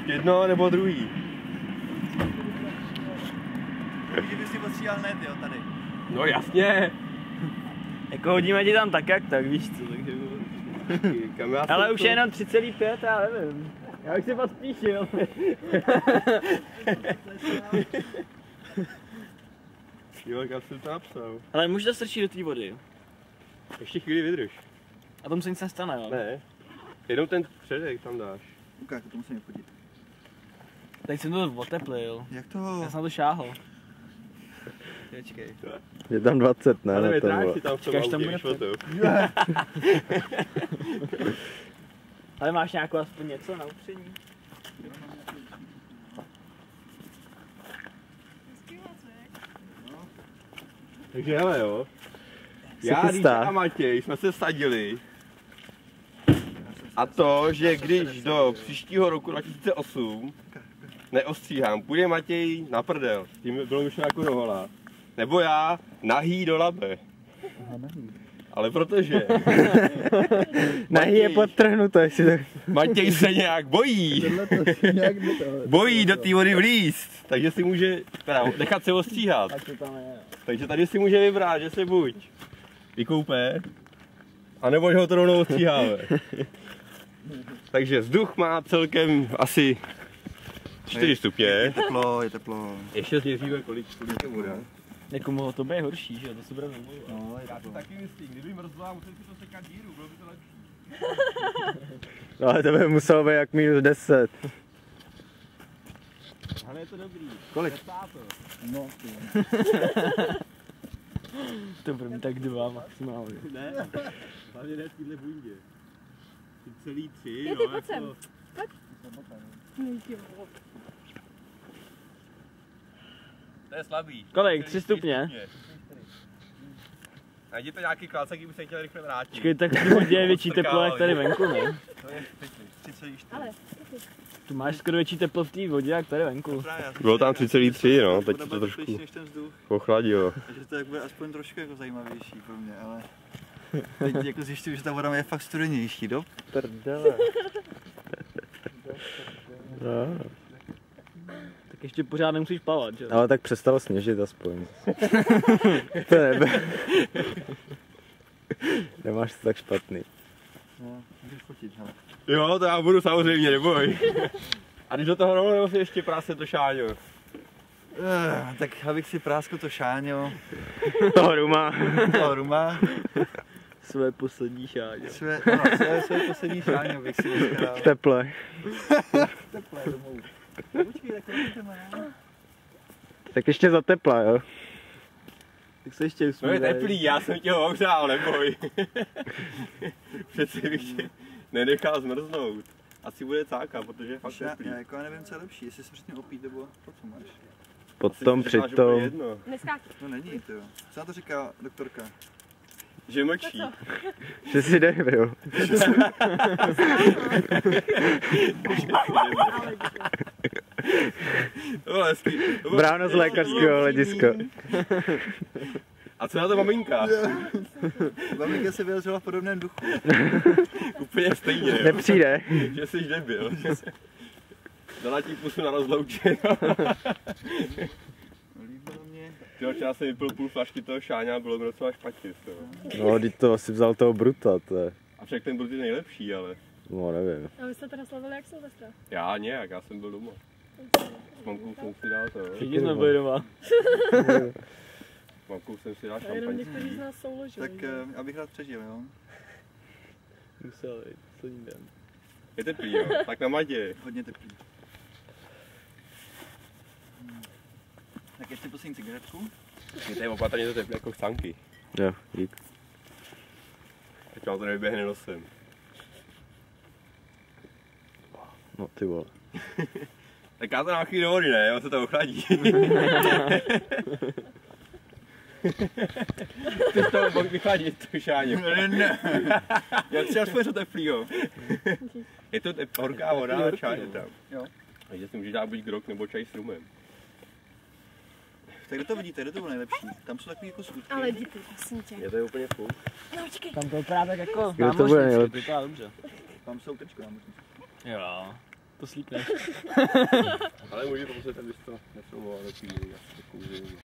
Jedno nebo druhý. Kdyby si potříbal hned, jo, tady. No jasně. Jako hodíme ti tam tak jak tak, víš co, takže... Ale už je jenom 3,5, já nevím. Já bych si pospíšil. Jo, jak já jsem to napsal. Ale můžete strčit do té vody. Ještě chvíli vydrž. A tomu se nic nestane, jo? Ne. Jenom ten předek tam dáš. Ukáž, to musím podívat. Teď jsem to oteplil. Jak to? Já jsem na to šáhl. Počkej. Je tam 20, ne? Ale Na tom, větrák si tam v tom Čekáš, tam autě, bude vyšlo to. Ale máš nějakou aspoň něco na upření? Takže hele jo. Se Já, chystá. Líza a Matěj jsme se sadili. A to, že když do příštího roku 2008 neostříhám, půjde Matěj na prdel, s tím bylo myšleno jako do hola. Nebo já nahý do Labe. Ale protože Nahý je podtrhnuto, jestli tak... Matěj se nějak bojí. Bojí do té vody vlízt, takže si může teda nechat se ostříhat. Tak to tam je. Takže tady si může vybrat, že se buď vykoupe, anebo že ho to rovnou ostříháme. Takže vzduch má celkem asi 4 stupně. Je teplo, je teplo. Ještě změříme, kolik to bude. Jako mohlo to být horší, že jo? To se bude nemluvit. No, je Já to teplo. taky myslím, kdyby mrzlo a musel si to sekat díru, bylo by to lepší. No ale to by muselo být jak minus 10. Ale je to dobrý. Kolik? No, ty. To bude mít tak 2 maximálně. Ne, hlavně ne v téhle bundě. 3,3, Je, ty pojď sem. Pojď. To je slabý. Kolik? 3 stupně? Najděte nějaký klác, jaký by se chtěl rychle vrátit. Počkej, tak v té vodě je větší teplo jak tady venku, ne? To je 3,4. Ale, Tu máš skoro větší teplo v té vodě jak tady venku. Bylo tam 3,3, no, teď Bude to trošku teplejší než ten vzduch. ochladilo. Takže to tak bude aspoň trošku jako zajímavější pro mě, ale... Teď jako zjišťuju, že ta voda je fakt studenější, do? Prdele. No. Tak ještě pořád nemusíš plavat, že? Ale tak přestalo sněžit aspoň. To nebe. Nemáš to tak špatný. No, můžeš fotit, hele. Jo, to já budu samozřejmě, neboj. A když do toho rovnou si ještě práse to šáňo. Tak abych si práskl to šáňo, Toho ruma. toho ruma, Své poslední šáně. své poslední šáňo bych si dneska dal. Teple. Teplé domů. Počkej, tak to můžeme, ne? Tak ještě za tepla, jo? Tak se ještě No je usmívej. teplý, já jsem tě ho ohřál, neboj. Přeci bych tě nenechal zmrznout. Asi bude cáka, protože je fakt teplý. Já jako nevím, co je lepší, jestli se přesně opít, nebo to, co máš. Potom Asi si říkáš přitom... úplně jedno. neskákej. To není, to jo. Co na to říká doktorka? Že mlčí. Že si debil. To bylo hezký. To bylo- Bráno z lékařského hlediska. A co na to maminka? Maminka se vyjadřila v podobném duchu. Úplně stejně, jo. Nepřijde. Že jsi debil. Dala ti pusu na rozloučení. Líbilo mě. Já jsem vypil půl flašky toho šáňa a bylo mi docela špatně. No, teď to asi vzal toho Bruta, to je. A však ten byl ty nejlepší, ale No, nevím. A vy jste teda slavili jak Silvestra? já nějak, já jsem byl doma. S mamkou jsem si dal to, jo. Všichni jsme byli doma. S mamkou jsem si dal A jenom šampaň. někteří z nás souložili. Tak já bych rád přežil, jo. Museli, poslední den. Je teplý, jo. Tak na Madě. Hodně teplý. Tak ještě prosím cigaretku. Je tady opatrně to teplý jako chcanky. Jo, dík. Teď vám to nevyběhne nosem. No, ty vole. Tak já to dám chvíli do vody, ne? On se to ochladí. Ty to mohl vychladit, tu šáňu. Ne. Já chci aspoň to teplýho. Je to horká voda a čaj je tam. Jo. Takže si můžeš dát buď grog nebo čaj s rumem. Tak kde to vidíte, kde to bylo nejlepší? Tam jsou takový jako skutky. Ale díky, prosím tě. Je to úplně full. No, počkej. Tam to vypadá tak jako Kde to bude nejlepší? vypadá dobře. Tam jsou tečka námořnictví. Jo. to slípneš. Ale může to posledně, abys to nefilmoval do chvíli, já si to kouřím.